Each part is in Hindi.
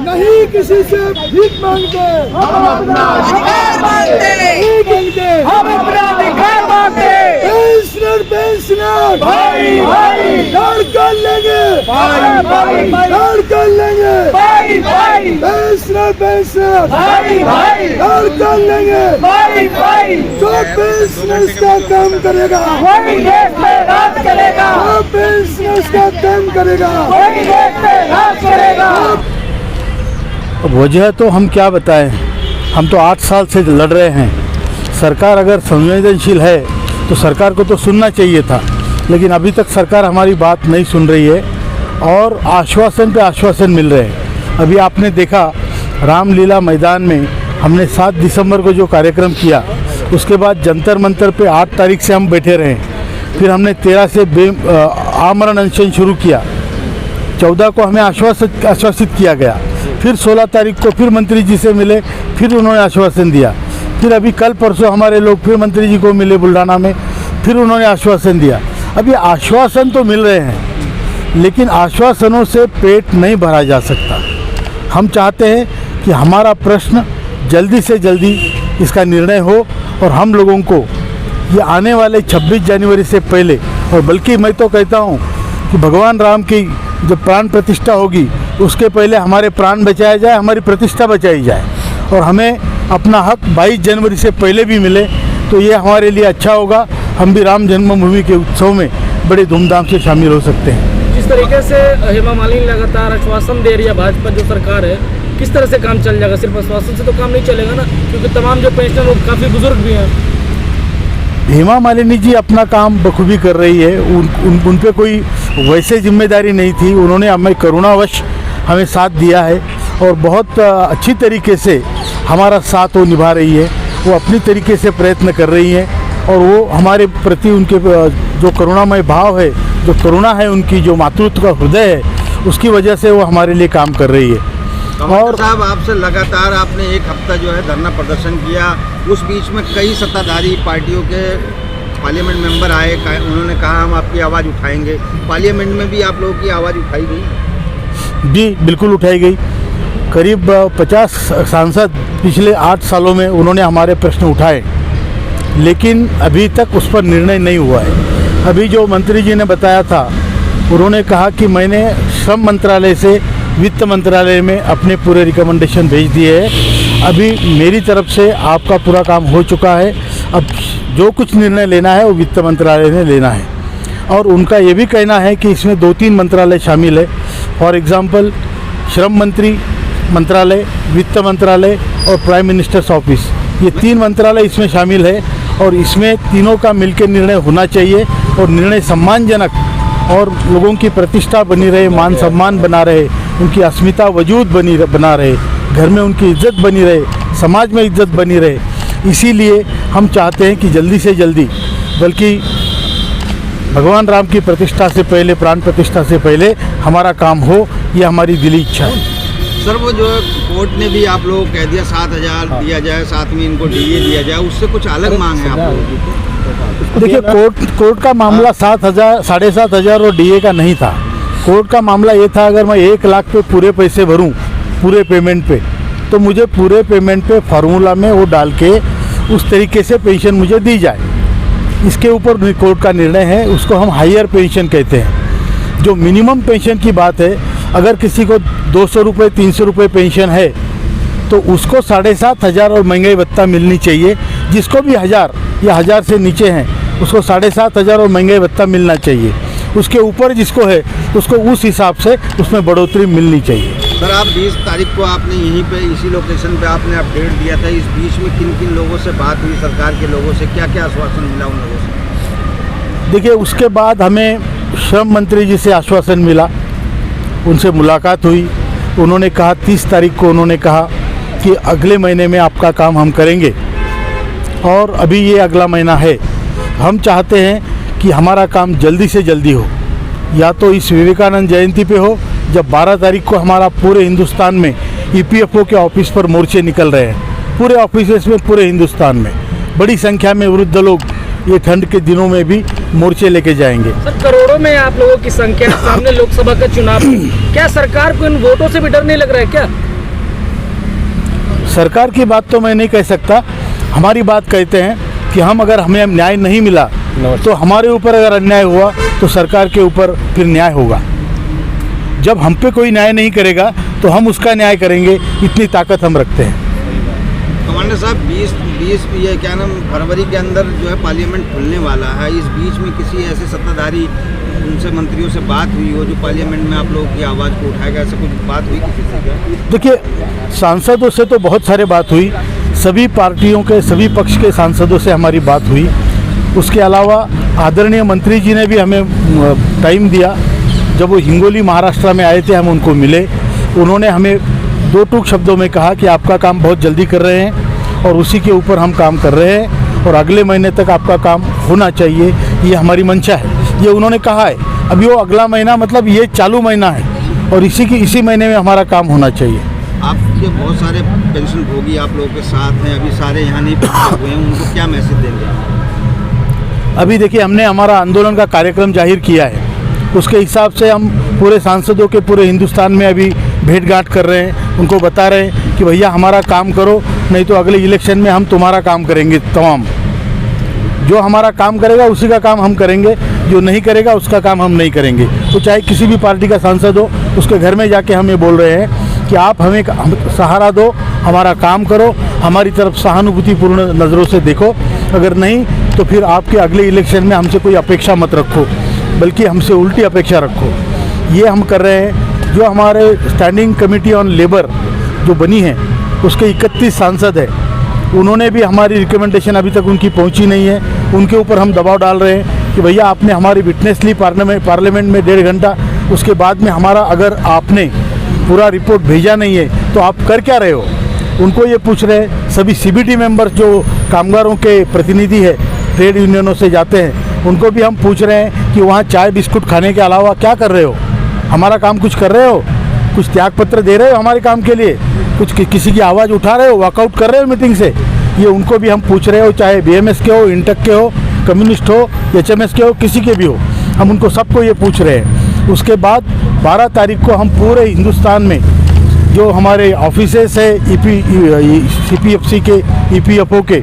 नहीं किसी से भीख मांगते, हम अपना अधिकार मांगते, हम अपना अधिकार मांगते। पेंशनर भाई भाई लड़ कर लेंगे, लड़ कर लेंगे, पेंशनर भाई भाई लड़ कर लेंगे। जो पेंशनर्स का काम करेगा वही देश में राज करेगा, जो पेंशनर्स का काम करेगा वही देश में राज करेगा। वजह तो हम क्या बताएं, हम तो 8 साल से लड़ रहे हैं। सरकार अगर संवेदनशील है तो सरकार को तो सुनना चाहिए था, लेकिन अभी तक सरकार हमारी बात नहीं सुन रही है और आश्वासन पे आश्वासन मिल रहे हैं। अभी आपने देखा रामलीला मैदान में हमने 7 दिसंबर को जो कार्यक्रम किया, उसके बाद जंतर मंतर पे 8 तारीख से हम बैठे रहे। फिर हमने 13 से आमरण अनशन शुरू किया, 14 को हमें आश्वासित किया गया, फिर 16 तारीख को फिर मंत्री जी से मिले, फिर उन्होंने आश्वासन दिया। फिर अभी कल परसों हमारे लोग फिर मंत्री जी को मिले बुल्ढाना में, फिर उन्होंने आश्वासन दिया। अभी आश्वासन तो मिल रहे हैं, लेकिन आश्वासनों से पेट नहीं भरा जा सकता। हम चाहते हैं कि हमारा प्रश्न जल्दी से जल्दी इसका निर्णय हो और हम लोगों को ये आने वाले 26 जनवरी से पहले, और बल्कि मैं तो कहता हूँ कि भगवान राम की जब प्राण प्रतिष्ठा होगी उसके पहले हमारे प्राण बचाया जाए, हमारी प्रतिष्ठा बचाई जाए और हमें अपना हक 22 जनवरी से पहले भी मिले तो ये हमारे लिए अच्छा होगा। हम भी राम जन्मभूमि के उत्सव में बड़े धूमधाम से शामिल हो सकते हैं। जिस तरीके से हेमा मालिनी लगातार आश्वासन दे रही है, भाजपा जो सरकार है, किस तरह से काम चल जाएगा? सिर्फ आश्वासन से तो काम नहीं चलेगा ना, क्योंकि तमाम जो पेंशनर वो काफ़ी बुजुर्ग भी हैं। हेमा मालिनी जी अपना काम बखूबी कर रही है, उन पे कोई वैसे जिम्मेदारी नहीं थी। उन्होंने हमें करुणावश हमें साथ दिया है और बहुत अच्छी तरीके से हमारा साथ वो निभा रही है। वो अपनी तरीके से प्रयत्न कर रही हैं और वो हमारे प्रति उनके जो करुणामय भाव है, जो करुणा है उनकी, जो मातृत्व का हृदय है, उसकी वजह से वो हमारे लिए काम कर रही है। और साहब आपसे लगातार आपने 1 हफ्ता जो है धरना प्रदर्शन किया, उस बीच में कई सत्ताधारी पार्टियों के पार्लियामेंट मेंबर आए, उन्होंने कहा हम आपकी आवाज़ उठाएंगे। पार्लियामेंट में भी आप लोगों की आवाज़ उठाई गई? जी बिल्कुल उठाई गई। करीब 50 सांसद पिछले 8 सालों में उन्होंने हमारे प्रश्न उठाए, लेकिन अभी तक उस पर निर्णय नहीं हुआ है। अभी जो मंत्री जी ने बताया था, उन्होंने कहा कि मैंने श्रम मंत्रालय से वित्त मंत्रालय में अपने पूरे रिकमेंडेशन भेज दिए हैं। अभी मेरी तरफ से आपका पूरा काम हो चुका है, अब जो कुछ निर्णय लेना है वो वित्त मंत्रालय ने लेना है। और उनका ये भी कहना है कि इसमें 2-3 मंत्रालय शामिल है। फॉर एग्ज़ाम्पल श्रम मंत्रालय, वित्त मंत्रालय और प्राइम मिनिस्टर्स ऑफिस, ये 3 मंत्रालय इसमें शामिल है और इसमें तीनों का मिलकर निर्णय होना चाहिए और निर्णय सम्मानजनक और लोगों की प्रतिष्ठा बनी रहे, मान सम्मान बना रहे, उनकी अस्मिता वजूद बना रहे, घर में उनकी इज्जत बनी रहे, समाज में इज्जत बनी रहे। इसीलिए हम चाहते हैं कि जल्दी से जल्दी, बल्कि भगवान राम की प्रतिष्ठा से पहले, प्राण प्रतिष्ठा से पहले हमारा काम हो, ये हमारी दिली इच्छा है। सर वो जो कोर्ट ने भी आप लोगों को कह दिया 7,000 दिया जाए, साथ में इनको डीए दिया जाए, उससे कुछ अलग मांग है आप लोगों की? देखिए कोर्ट का मामला 7,000, 7,500 और डीए का नहीं था। कोर्ट का मामला ये था, अगर मैं 1 लाख पे पूरे पैसे भरूं पूरे पेमेंट पे, तो मुझे पूरे पेमेंट पे फार्मूला में वो डाल के उस तरीके से पेंशन मुझे दी जाए। इसके ऊपर कोर्ट का निर्णय है, उसको हम हायर पेंशन कहते हैं। जो मिनिमम पेंशन की बात है, अगर किसी को 200 रुपये 300 रुपये पेंशन है तो उसको 7,500 और महंगाई भत्ता मिलनी चाहिए। जिसको भी 1000 या 1000 से नीचे हैं उसको 7,500 और महंगाई भत्ता मिलना चाहिए। उसके ऊपर जिसको है उसको उस हिसाब से उसमें बढ़ोतरी मिलनी चाहिए। सर आप 20 तारीख को आपने यहीं पे इसी लोकेशन पे आपने अपडेट दिया था, इस बीच में किन किन लोगों से बात हुई, सरकार के लोगों से क्या क्या आश्वासन मिला उन लोगों से? देखिए उसके बाद हमें श्रम मंत्री जी से आश्वासन मिला, उनसे मुलाकात हुई। उन्होंने कहा 30 तारीख को उन्होंने कहा कि अगले महीने में आपका काम हम करेंगे और अभी ये अगला महीना है। हम चाहते हैं कि हमारा काम जल्दी से जल्दी हो, या तो इस विवेकानंद जयंती पे हो, जब 12 तारीख को हमारा पूरे हिंदुस्तान में ईपीएफओ के ऑफिस पर मोर्चे निकल रहे हैं, पूरे ऑफिस में पूरे हिंदुस्तान में बड़ी संख्या में वृद्ध लोग ये ठंड के दिनों में भी मोर्चे लेके जाएंगे। सर, करोड़ों में आप लोगों की संख्या है, सामने लोकसभा का चुनाव, क्या सरकार को इन वोटों से भी डर नहीं लग रहा है क्या? सरकार की बात तो मैं नहीं कह सकता, हमारी बात कहते हैं कि हम अगर हमें न्याय नहीं मिला तो हमारे ऊपर अगर अन्याय हुआ तो सरकार के ऊपर फिर न्याय होगा। जब हम पे कोई न्याय नहीं करेगा तो हम उसका न्याय करेंगे, इतनी ताकत हम रखते हैं। कमांडर साहब, 20 ये क्या नाम फरवरी के अंदर जो है पार्लियामेंट खुलने वाला है, इस बीच में किसी ऐसे सत्ताधारी उनसे मंत्रियों से बात हुई हो जो पार्लियामेंट में आप लोगों की आवाज़ को उठाएगा, ऐसा कुछ बात हुई किसी से? देखिए, सांसदों से तो बहुत सारे बात हुई, सभी पार्टियों के सभी पक्ष के सांसदों से हमारी बात हुई। उसके अलावा आदरणीय मंत्री जी ने भी हमें टाइम दिया, जब वो हिंगोली महाराष्ट्र में आए थे हम उनको मिले, उन्होंने हमें 2 टूक शब्दों में कहा कि आपका काम बहुत जल्दी कर रहे हैं और उसी के ऊपर हम काम कर रहे हैं और अगले महीने तक आपका काम होना चाहिए, ये हमारी मंशा है, ये उन्होंने कहा है। अभी वो अगला महीना मतलब ये चालू महीना है और इसी महीने में हमारा काम होना चाहिए। आपके बहुत सारे पेंशन भोगी आप लोगों के साथ हैं, अभी सारे यहाँ नहीं पहुँचे हुए हैं, उनको क्या मैसेज देंगे? अभी देखिए, हमने हमारा आंदोलन का कार्यक्रम जाहिर किया है, उसके हिसाब से हम पूरे सांसदों के पूरे हिंदुस्तान में अभी भेंटगांठ कर रहे हैं, उनको बता रहे हैं कि भैया हमारा काम करो, नहीं तो अगले इलेक्शन में हम तुम्हारा काम करेंगे। तमाम जो हमारा काम करेगा उसी का काम हम करेंगे, जो नहीं करेगा उसका काम हम नहीं करेंगे। तो चाहे किसी भी पार्टी का सांसद हो, उसके घर में जाके हम ये बोल रहे हैं कि आप हमें सहारा दो, हमारा काम करो, हमारी तरफ सहानुभूतिपूर्ण नज़रों से देखो, अगर नहीं तो फिर आपके अगले इलेक्शन में हमसे कोई अपेक्षा मत रखो, बल्कि हमसे उल्टी अपेक्षा रखो। ये हम कर रहे हैं। जो हमारे स्टैंडिंग कमेटी ऑन लेबर जो बनी है उसके 31 सांसद हैं, उन्होंने भी हमारी रिकमेंडेशन अभी तक उनकी पहुंची नहीं है, उनके ऊपर हम दबाव डाल रहे हैं कि भैया आपने हमारी विटनेस ली पार्लियामेंट में 1.5 घंटा, उसके बाद में हमारा अगर आपने पूरा रिपोर्ट भेजा नहीं है तो आप कर क्या रहे हो, उनको ये पूछ रहे हैं। सभी CBT मेंबर्स जो कामगारों के प्रतिनिधि है, ट्रेड यूनियनों से जाते हैं, उनको भी हम पूछ रहे हैं कि वहाँ चाय बिस्कुट खाने के अलावा क्या कर रहे हो, हमारा काम कुछ कर रहे हो, कुछ त्याग पत्र दे रहे हो हमारे काम के लिए, कुछ किसी की आवाज़ उठा रहे हो, वॉकआउट कर रहे हो मीटिंग से, ये उनको भी हम पूछ रहे हो। चाहे BMS के हो, इंटक के हो, कम्युनिस्ट हो, HMS के हो, किसी के भी हो, हम उनको सबको ये पूछ रहे हैं। उसके बाद 12 तारीख को हम पूरे हिंदुस्तान में जो हमारे ऑफिसेस है CPFC के, EPFO के,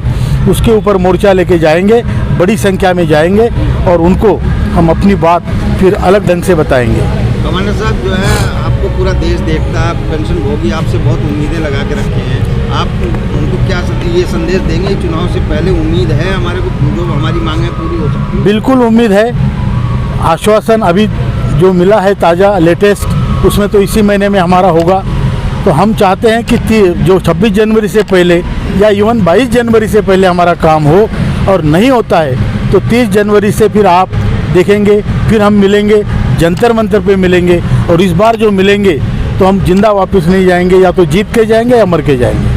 उसके ऊपर मोर्चा लेके जाएंगे, बड़ी संख्या में जाएंगे और उनको हम अपनी बात फिर अलग ढंग से बताएंगे। कमांडर साहब, जो है आपको पूरा देश देखता है, पेंशन भोगी आपसे बहुत उम्मीदें लगा के रखे हैं, आप उनको क्या ये संदेश देंगे? चुनाव से पहले उम्मीद है हमारे को जो हमारी मांगें पूरी हो सकती है? बिल्कुल उम्मीद है। आश्वासन अभी जो मिला है ताज़ा लेटेस्ट, उसमें तो इसी महीने में हमारा होगा। तो हम चाहते हैं कि जो 26 जनवरी से पहले या इवन 22 जनवरी से पहले हमारा काम हो, और नहीं होता है तो 30 जनवरी से फिर आप देखेंगे, फिर हम मिलेंगे, जंतर मंतर पे मिलेंगे, और इस बार जो मिलेंगे तो हम जिंदा वापस नहीं जाएंगे, या तो जीत के जाएंगे या मर के जाएंगे।